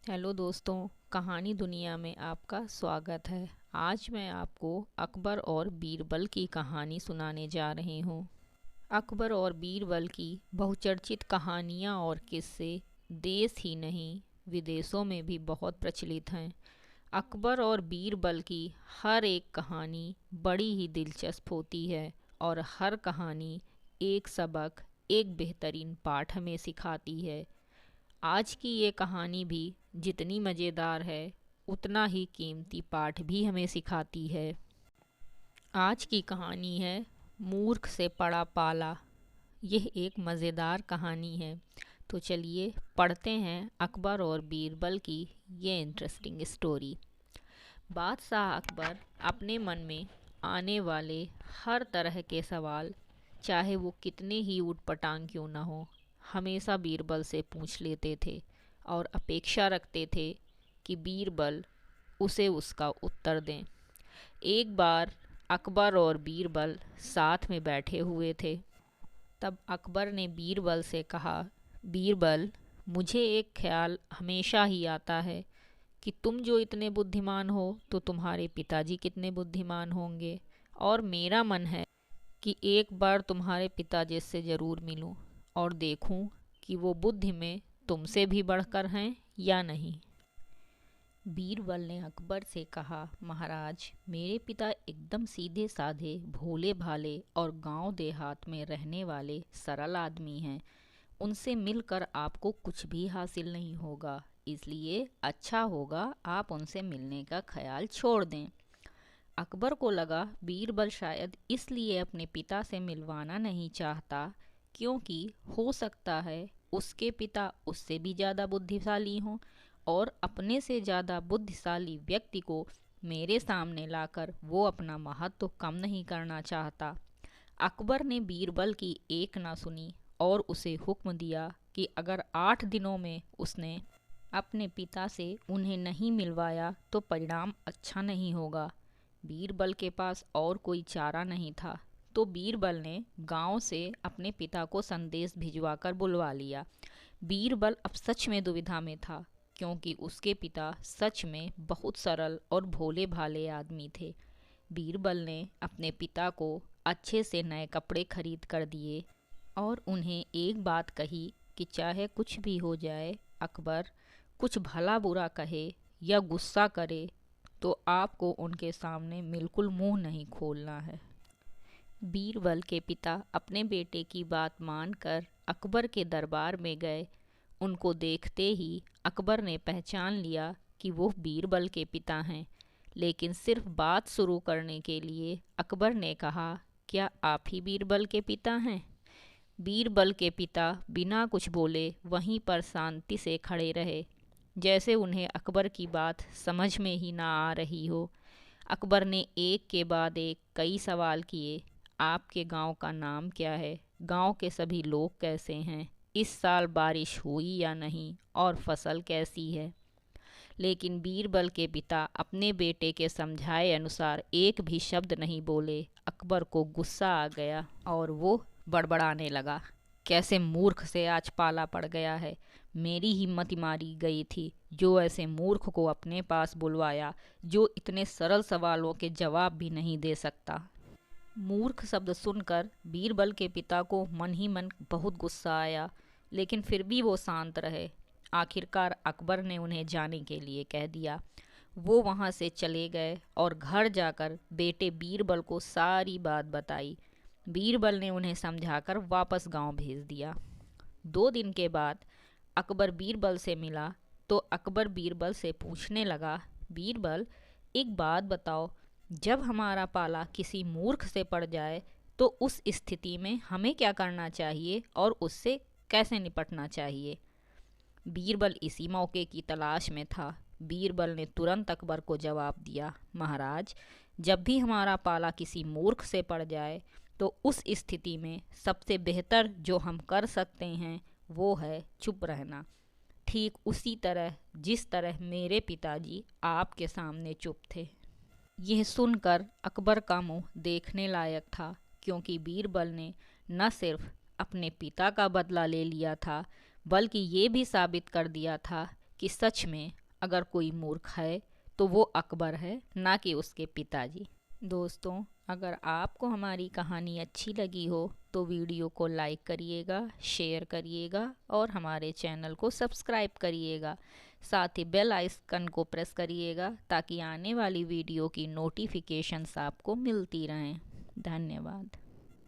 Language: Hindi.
हेलो दोस्तों, कहानी दुनिया में आपका स्वागत है। आज मैं आपको अकबर और बीरबल की कहानी सुनाने जा रही हूँ। अकबर और बीरबल की बहुचर्चित कहानियाँ और किस्से देश ही नहीं विदेशों में भी बहुत प्रचलित हैं। अकबर और बीरबल की हर एक कहानी बड़ी ही दिलचस्प होती है और हर कहानी एक सबक, एक बेहतरीन पाठ हमें सिखाती है। आज की ये कहानी भी जितनी मज़ेदार है उतना ही कीमती पाठ भी हमें सिखाती है। आज की कहानी है मूर्ख से पड़ा पाला। यह एक मज़ेदार कहानी है। तो चलिए पढ़ते हैं अकबर और बीरबल की ये इंटरेस्टिंग स्टोरी। बादशाह अकबर अपने मन में आने वाले हर तरह के सवाल, चाहे वो कितने ही ऊटपटांग क्यों ना हो, हमेशा बीरबल से पूछ लेते थे और अपेक्षा रखते थे कि बीरबल उसे उसका उत्तर दें। एक बार अकबर और बीरबल साथ में बैठे हुए थे। तब अकबर ने बीरबल से कहा, बीरबल, मुझे एक ख्याल हमेशा ही आता है कि तुम जो इतने बुद्धिमान हो तो तुम्हारे पिताजी कितने बुद्धिमान होंगे, और मेरा मन है कि एक बार तुम्हारे पिताजी से ज़रूर मिलूं और देखूं कि वो बुद्धि में तुमसे भी बढ़कर हैं या नहीं। बीरबल ने अकबर से कहा, महाराज, मेरे पिता एकदम सीधे साधे, भोले भाले और गांव देहात में रहने वाले सरल आदमी हैं। उनसे मिलकर आपको कुछ भी हासिल नहीं होगा, इसलिए अच्छा होगा आप उनसे मिलने का ख्याल छोड़ दें। अकबर को लगा बीरबल शायद इसलिए अपने पिता से मिलवाना नहीं चाहता क्योंकि हो सकता है उसके पिता उससे भी ज़्यादा बुद्धिशाली हों, और अपने से ज़्यादा बुद्धिशाली व्यक्ति को मेरे सामने लाकर वो अपना महत्व कम नहीं करना चाहता। अकबर ने बीरबल की एक ना सुनी और उसे हुक्म दिया कि अगर 8 दिनों में उसने अपने पिता से उन्हें नहीं मिलवाया तो परिणाम अच्छा नहीं होगा। बीरबल के पास और कोई चारा नहीं था, तो बीरबल ने गांव से अपने पिता को संदेश भिजवाकर बुलवा लिया। बीरबल अब सच में दुविधा में था क्योंकि उसके पिता सच में बहुत सरल और भोले भाले आदमी थे। बीरबल ने अपने पिता को अच्छे से नए कपड़े खरीद कर दिए और उन्हें एक बात कही कि चाहे कुछ भी हो जाए, अकबर कुछ भला बुरा कहे या गुस्सा करे तो आपको उनके सामने बिल्कुल मुंह नहीं खोलना है। बीरबल के पिता अपने बेटे की बात मानकर अकबर के दरबार में गए। उनको देखते ही अकबर ने पहचान लिया कि वो बीरबल के पिता हैं, लेकिन सिर्फ बात शुरू करने के लिए अकबर ने कहा, क्या आप ही बीरबल के पिता हैं? बीरबल के पिता बिना कुछ बोले वहीं पर शांति से खड़े रहे, जैसे उन्हें अकबर की बात समझ में ही ना आ रही हो। अकबर ने एक के बाद एक कई सवाल किए। आपके गांव का नाम क्या है? गांव के सभी लोग कैसे हैं? इस साल बारिश हुई या नहीं? और फसल कैसी है? लेकिन बीरबल के पिता अपने बेटे के समझाए अनुसार एक भी शब्द नहीं बोले। अकबर को गुस्सा आ गया और वो बड़बड़ाने लगा, कैसे मूर्ख से आज पाला पड़ गया है। मेरी हिम्मत मारी गई थी जो ऐसे मूर्ख को अपने पास बुलवाया, जो इतने सरल सवालों के जवाब भी नहीं दे सकता। मूर्ख शब्द सुनकर बीरबल के पिता को मन ही मन बहुत गुस्सा आया, लेकिन फिर भी वो शांत रहे। आखिरकार अकबर ने उन्हें जाने के लिए कह दिया। वो वहाँ से चले गए और घर जाकर बेटे बीरबल को सारी बात बताई। बीरबल ने उन्हें समझाकर वापस गांव भेज दिया। 2 दिन के बाद अकबर बीरबल से मिला तो अकबर बीरबल से पूछने लगा, बीरबल, एक बात बताओ, जब हमारा पाला किसी मूर्ख से पड़ जाए तो उस स्थिति में हमें क्या करना चाहिए और उससे कैसे निपटना चाहिए? बीरबल इसी मौके की तलाश में था। बीरबल ने तुरंत अकबर को जवाब दिया, महाराज, जब भी हमारा पाला किसी मूर्ख से पड़ जाए तो उस स्थिति में सबसे बेहतर जो हम कर सकते हैं वो है चुप रहना, ठीक उसी तरह जिस तरह मेरे पिताजी आपके सामने चुप थे। यह सुनकर अकबर का मुंह देखने लायक था, क्योंकि बीरबल ने न सिर्फ अपने पिता का बदला ले लिया था, बल्कि ये भी साबित कर दिया था कि सच में अगर कोई मूर्ख है तो वो अकबर है, ना कि उसके पिताजी। दोस्तों, अगर आपको हमारी कहानी अच्छी लगी हो तो वीडियो को लाइक करिएगा, शेयर करिएगा और हमारे चैनल को सब्सक्राइब करिएगा। साथ ही बेल आइकन को प्रेस करिएगा ताकि आने वाली वीडियो की नोटिफिकेशंस आपको मिलती रहें। धन्यवाद।